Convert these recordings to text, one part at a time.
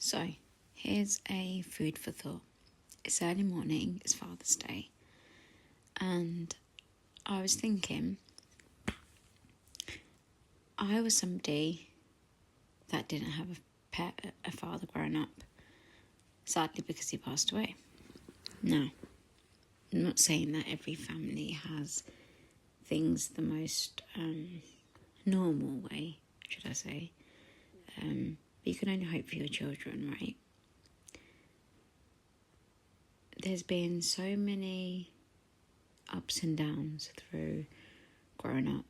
So, here's a food for thought. It's early morning, it's Father's Day, and I was thinking, I was somebody that didn't have a father growing up, sadly because he passed away. Now, I'm not saying that every family has things the most normal way, should I say, but you can only hope for your children, right? There's been so many ups and downs through growing up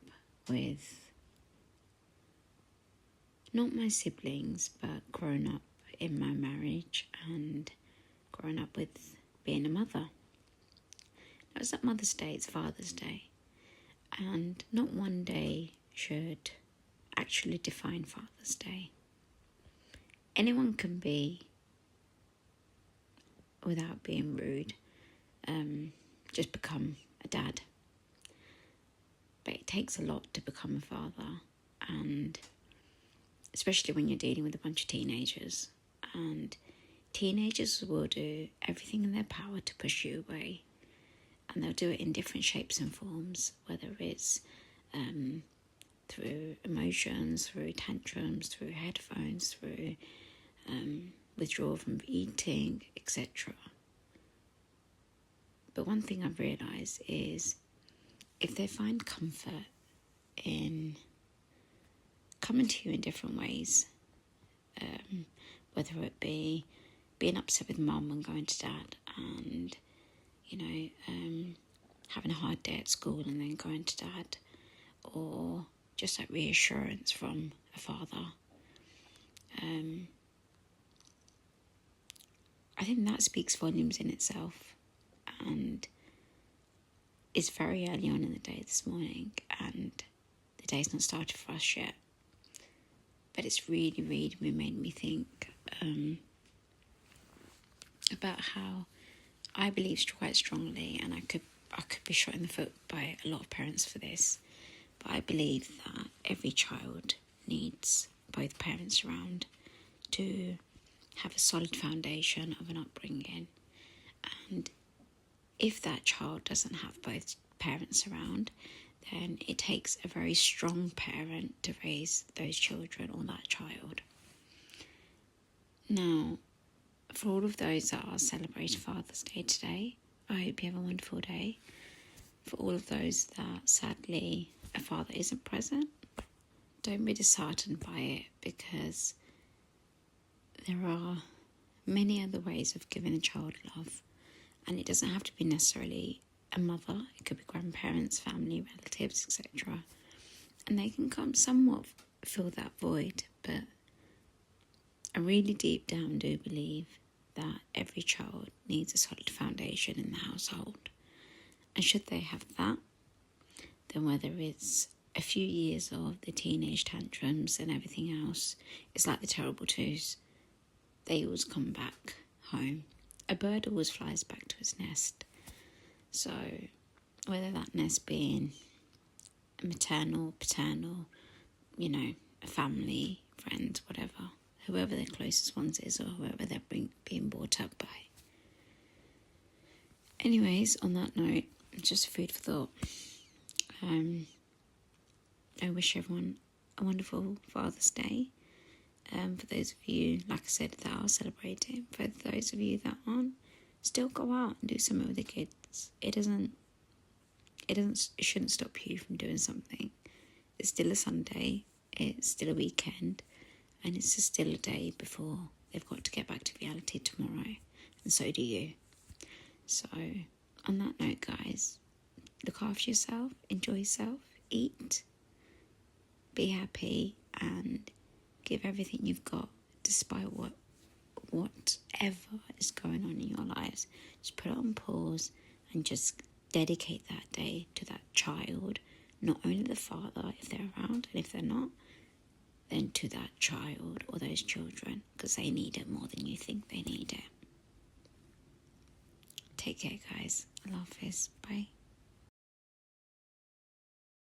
with not my siblings, but growing up in my marriage and growing up with being a mother. Now, it's not Mother's Day, it's Father's Day. And not one day should actually define Father's Day. Anyone can be, without being rude, just become a dad. But it takes a lot to become a father, and especially when you're dealing with a bunch of teenagers. And teenagers will do everything in their power to push you away. And they'll do it in different shapes and forms, whether it's through emotions, through tantrums, through headphones, through withdrawal from eating, etc. But one thing I've realised is if they find comfort in coming to you in different ways, whether it be being upset with mum and going to dad and, having a hard day at school and then going to dad, or just that reassurance from a father, I think that speaks volumes in itself. And it's very early on in the day this morning, and the day's not started for us yet. But it's really, really made me think about how I believe quite strongly, and I could be shot in the foot by a lot of parents for this, but I believe that every child needs both parents around to have a solid foundation of an upbringing. And if that child doesn't have both parents around, then it takes a very strong parent to raise those children or that child. Now, for all of those that are celebrating Father's Day today, I hope you have a wonderful day. For all of those that sadly a father isn't present, don't be disheartened by it, because there are many other ways of giving a child love, and it doesn't have to be necessarily a mother. It could be grandparents, family, relatives, etc. And they can come somewhat fill that void, but I really deep down do believe that every child needs a solid foundation in the household. And should they have that, then whether it's a few years of the teenage tantrums and everything else, it's like the terrible twos. They always come back home. A bird always flies back to its nest. So whether that nest being a maternal, paternal, a family, friends, whatever, whoever their closest ones is, or whoever they're being brought up by. Anyways, on that note, just food for thought. I wish everyone a wonderful Father's Day. For those of you, like I said, that are celebrating, for those of you that aren't, still go out and do something with the kids. It shouldn't stop you from doing something. It's still a Sunday, it's still a weekend, and it's still a day before they've got to get back to reality tomorrow, and so do you. So, on that note, guys, look after yourself, enjoy yourself, eat, be happy, and give everything you've got, despite whatever is going on in your lives. Just put it on pause and just dedicate that day to that child, not only the father if they're around, and if they're not, then to that child or those children, because they need it more than you think they need it. Take care, guys. I love this. Bye.